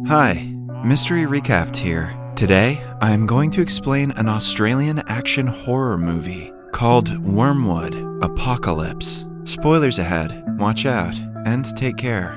Hi, Mystery Recapped here. Today, I am going to explain an Australian action horror movie called Wormwood Apocalypse. Spoilers ahead, watch out, and take care.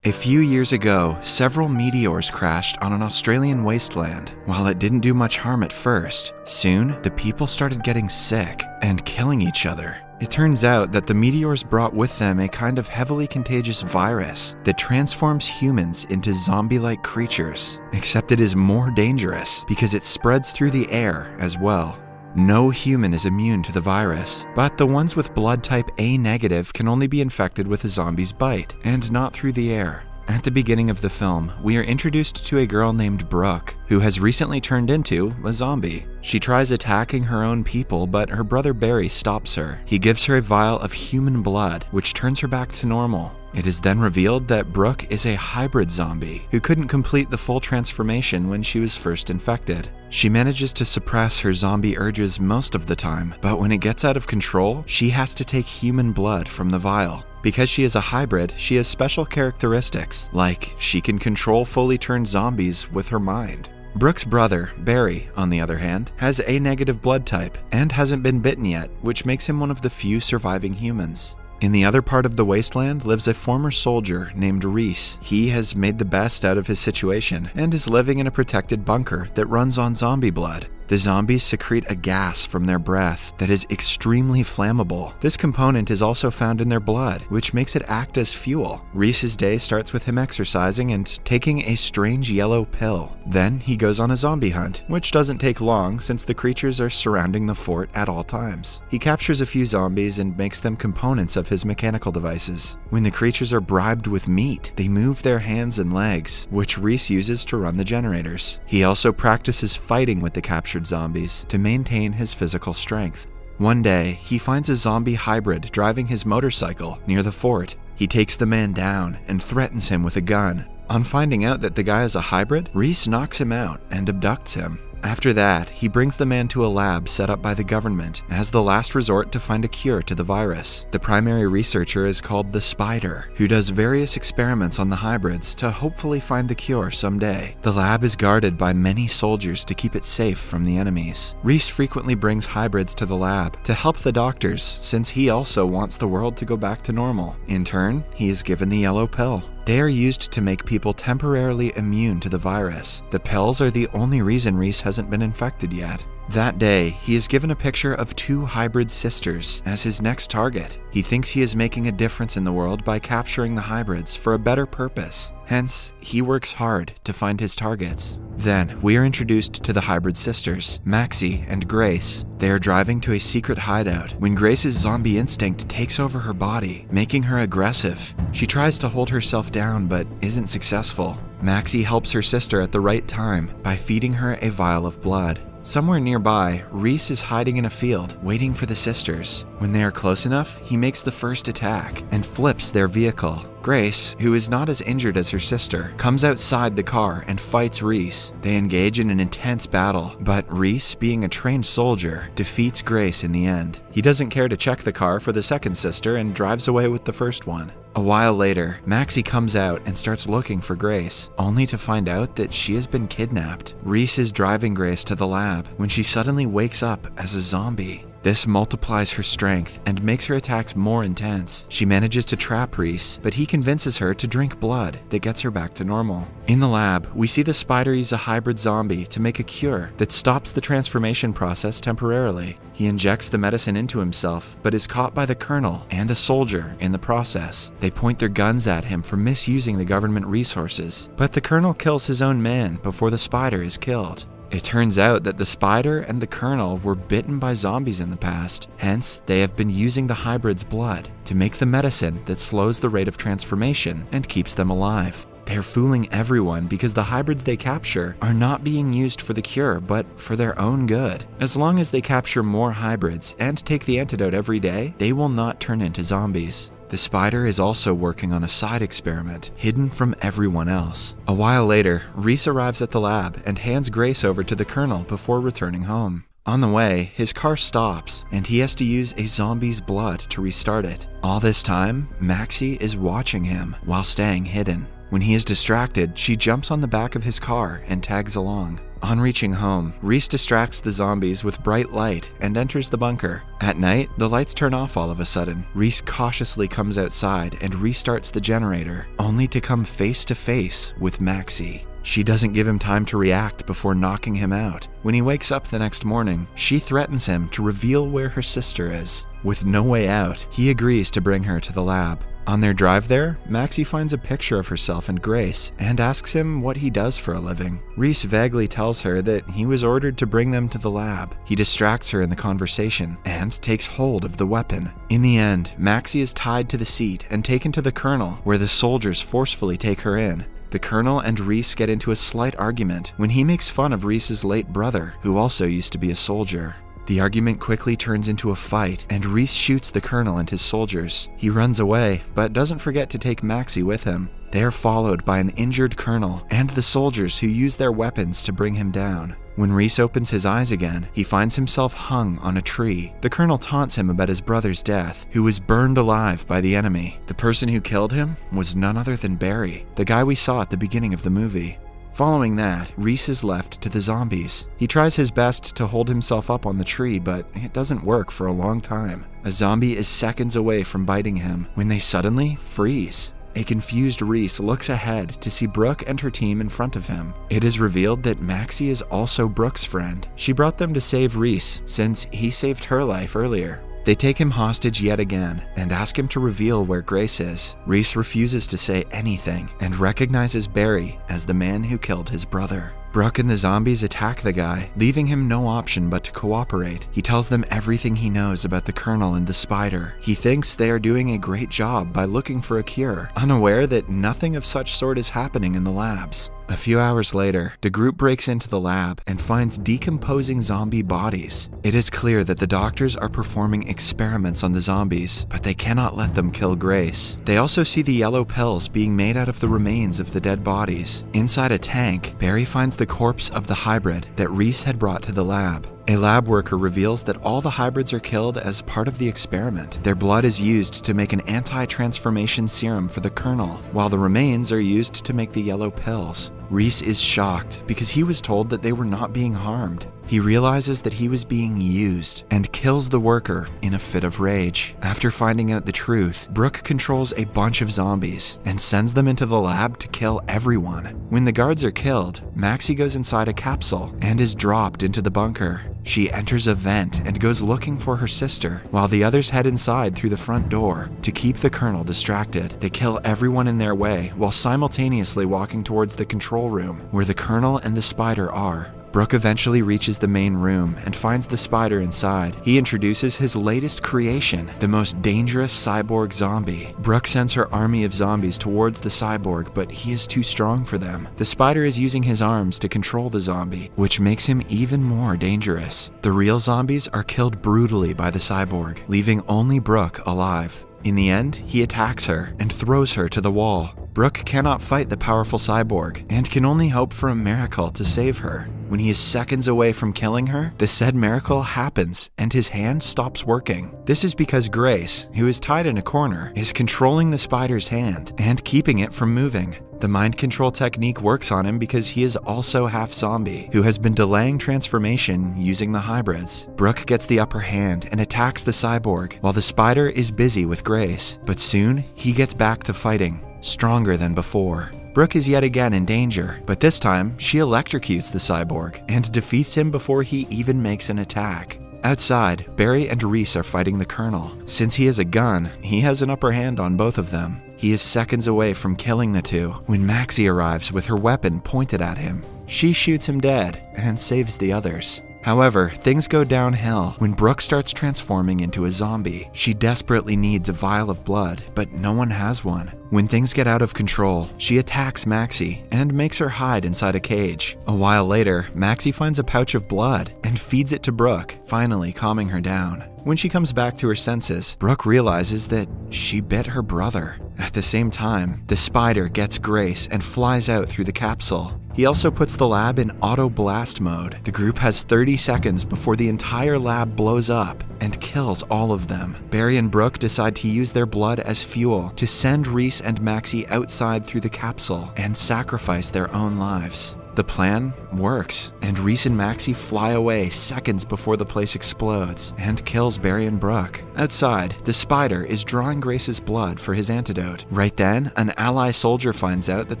A few years ago, several meteors crashed on an Australian wasteland. While it didn't do much harm at first, soon the people started getting sick and killing each other. It turns out that the meteors brought with them a kind of heavily contagious virus that transforms humans into zombie-like creatures, except it is more dangerous because it spreads through the air as well. No human is immune to the virus, but the ones with blood type A negative can only be infected with a zombie's bite, and not through the air. At the beginning of the film, we are introduced to a girl named Brooke, who has recently turned into a zombie. She tries attacking her own people, but her brother Barry stops her. He gives her a vial of human blood, which turns her back to normal. It is then revealed that Brooke is a hybrid zombie who couldn't complete the full transformation when she was first infected. She manages to suppress her zombie urges most of the time, but when it gets out of control, she has to take human blood from the vial. Because she is a hybrid, she has special characteristics, like she can control fully turned zombies with her mind. Brooke's brother, Barry, on the other hand, has A negative blood type and hasn't been bitten yet, which makes him one of the few surviving humans. In the other part of the wasteland lives a former soldier named Reese. He has made the best out of his situation and is living in a protected bunker that runs on zombie blood. The zombies secrete a gas from their breath that is extremely flammable. This component is also found in their blood, which makes it act as fuel. Reese's day starts with him exercising and taking a strange yellow pill. Then he goes on a zombie hunt, which doesn't take long since the creatures are surrounding the fort at all times. He captures a few zombies and makes them components of his mechanical devices. When the creatures are bribed with meat, they move their hands and legs, which Reese uses to run the generators. He also practices fighting with the captured zombies to maintain his physical strength. One day, he finds a zombie hybrid driving his motorcycle near the fort. He takes the man down and threatens him with a gun. On finding out that the guy is a hybrid, Reese knocks him out and abducts him. After that, he brings the man to a lab set up by the government as the last resort to find a cure to the virus. The primary researcher is called the Spider, who does various experiments on the hybrids to hopefully find the cure someday. The lab is guarded by many soldiers to keep it safe from the enemies. Reese frequently brings hybrids to the lab to help the doctors since he also wants the world to go back to normal. In turn, he is given the yellow pill. They are used to make people temporarily immune to the virus. The pills are the only reason Reese hasn't been infected yet. That day, he is given a picture of two hybrid sisters as his next target. He thinks he is making a difference in the world by capturing the hybrids for a better purpose. Hence, he works hard to find his targets. Then, we are introduced to the hybrid sisters, Maxie and Grace. They are driving to a secret hideout when Grace's zombie instinct takes over her body, making her aggressive. She tries to hold herself down but isn't successful. Maxie helps her sister at the right time by feeding her a vial of blood. Somewhere nearby, Reese is hiding in a field, waiting for the sisters. When they are close enough, he makes the first attack and flips their vehicle. Grace, who is not as injured as her sister, comes outside the car and fights Reese. They engage in an intense battle, but Reese, being a trained soldier, defeats Grace in the end. He doesn't care to check the car for the second sister and drives away with the first one. A while later, Maxie comes out and starts looking for Grace, only to find out that she has been kidnapped. Reese is driving Grace to the lab when she suddenly wakes up as a zombie. This multiplies her strength and makes her attacks more intense. She manages to trap Reese, but he convinces her to drink blood that gets her back to normal. In the lab, we see the Spider use a hybrid zombie to make a cure that stops the transformation process temporarily. He injects the medicine into himself, but is caught by the Colonel and a soldier in the process. They point their guns at him for misusing the government resources, but the Colonel kills his own man before the Spider is killed. It turns out that the Spider and the Colonel were bitten by zombies in the past, hence they have been using the hybrid's blood to make the medicine that slows the rate of transformation and keeps them alive. They're fooling everyone because the hybrids they capture are not being used for the cure, but for their own good. As long as they capture more hybrids and take the antidote every day, they will not turn into zombies. The Spider is also working on a side experiment, hidden from everyone else. A while later, Reese arrives at the lab and hands Grace over to the Colonel before returning home. On the way, his car stops, and he has to use a zombie's blood to restart it. All this time, Maxie is watching him while staying hidden. When he is distracted, she jumps on the back of his car and tags along. On reaching home, Reese distracts the zombies with bright light and enters the bunker. At night, the lights turn off all of a sudden. Reese cautiously comes outside and restarts the generator, only to come face to face with Maxie. She doesn't give him time to react before knocking him out. When he wakes up the next morning, she threatens him to reveal where her sister is. With no way out, he agrees to bring her to the lab. On their drive there, Maxie finds a picture of herself and Grace and asks him what he does for a living. Reese vaguely tells her that he was ordered to bring them to the lab. He distracts her in the conversation and takes hold of the weapon. In the end, Maxie is tied to the seat and taken to the Colonel, where the soldiers forcefully take her in. The Colonel and Reese get into a slight argument when he makes fun of Reese's late brother, who also used to be a soldier. The argument quickly turns into a fight, and Reese shoots the Colonel and his soldiers. He runs away, but doesn't forget to take Maxie with him. They are followed by an injured Colonel and the soldiers who use their weapons to bring him down. When Reese opens his eyes again, he finds himself hung on a tree. The Colonel taunts him about his brother's death, who was burned alive by the enemy. The person who killed him was none other than Barry, the guy we saw at the beginning of the movie. Following that, Reese is left to the zombies. He tries his best to hold himself up on the tree, but it doesn't work for a long time. A zombie is seconds away from biting him when they suddenly freeze. A confused Reese looks ahead to see Brooke and her team in front of him. It is revealed that Maxie is also Brooke's friend. She brought them to save Reese, since he saved her life earlier. They take him hostage yet again and ask him to reveal where Grace is. Reese refuses to say anything and recognizes Barry as the man who killed his brother. Brooke and the zombies attack the guy, leaving him no option but to cooperate. He tells them everything he knows about the Colonel and the Spider. He thinks they are doing a great job by looking for a cure, unaware that nothing of such sort is happening in the labs. A few hours later, the group breaks into the lab and finds decomposing zombie bodies. It is clear that the doctors are performing experiments on the zombies, but they cannot let them kill Grace. They also see the yellow pills being made out of the remains of the dead bodies. Inside a tank, Barry finds the corpse of the hybrid that Reese had brought to the lab. A lab worker reveals that all the hybrids are killed as part of the experiment. Their blood is used to make an anti-transformation serum for the Colonel, while the remains are used to make the yellow pills. Reese is shocked because he was told that they were not being harmed. He realizes that he was being used and kills the worker in a fit of rage. After finding out the truth, Brooke controls a bunch of zombies and sends them into the lab to kill everyone. When the guards are killed, Maxie goes inside a capsule and is dropped into the bunker. She enters a vent and goes looking for her sister, while the others head inside through the front door. To keep the Colonel distracted, they kill everyone in their way while simultaneously walking towards the control room where the Colonel and the Spider are. Brooke eventually reaches the main room and finds the Spider inside. He introduces his latest creation, the most dangerous cyborg zombie. Brooke sends her army of zombies towards the cyborg, but he is too strong for them. The Spider is using his arms to control the zombie, which makes him even more dangerous. The real zombies are killed brutally by the cyborg, leaving only Brooke alive. In the end, he attacks her and throws her to the wall. Brooke cannot fight the powerful cyborg and can only hope for a miracle to save her. When he is seconds away from killing her, the said miracle happens and his hand stops working. This is because Grace, who is tied in a corner, is controlling the Spider's hand and keeping it from moving. The mind control technique works on him because he is also half zombie, who has been delaying transformation using the hybrids. Brooke gets the upper hand and attacks the cyborg, while the Spider is busy with Grace. But soon, he gets back to fighting, stronger than before. Brooke is yet again in danger, but this time, she electrocutes the cyborg and defeats him before he even makes an attack. Outside, Barry and Reese are fighting the Colonel. Since he has a gun, he has an upper hand on both of them. He is seconds away from killing the two when Maxie arrives with her weapon pointed at him. She shoots him dead and saves the others. However, things go downhill when Brooke starts transforming into a zombie. She desperately needs a vial of blood, but no one has one. When things get out of control, she attacks Maxie and makes her hide inside a cage. A while later, Maxie finds a pouch of blood and feeds it to Brooke, finally calming her down. When she comes back to her senses, Brooke realizes that she bit her brother. At the same time, the Spider gets Grace and flies out through the capsule. He also puts the lab in auto blast mode. The group has 30 seconds before the entire lab blows up and kills all of them. Barry and Brooke decide to use their blood as fuel to send Reese and Maxie outside through the capsule and sacrifice their own lives. The plan works, and Reese and Maxie fly away seconds before the place explodes and kills Barry and Brooke. Outside, the Spider is drawing Grace's blood for his antidote. Right then, an ally soldier finds out that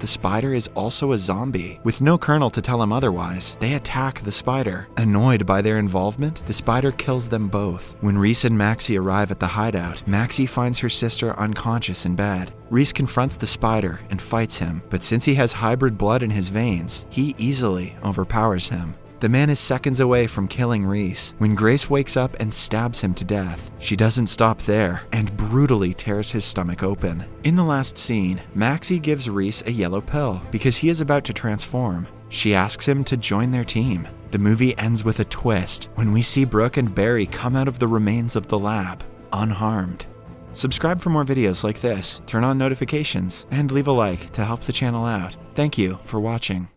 the Spider is also a zombie. With no Colonel to tell him otherwise, they attack the Spider. Annoyed by their involvement, the Spider kills them both. When Reese and Maxie arrive at the hideout, Maxie finds her sister unconscious in bed. Reese confronts the Spider and fights him, but since he has hybrid blood in his veins, he easily overpowers him. The man is seconds away from killing Reese when Grace wakes up and stabs him to death. She doesn't stop there and brutally tears his stomach open. In the last scene, Maxie gives Reese a yellow pill because he is about to transform. She asks him to join their team. The movie ends with a twist when we see Brooke and Barry come out of the remains of the lab, unharmed. Subscribe for more videos like this, turn on notifications, and leave a like to help the channel out. Thank you for watching.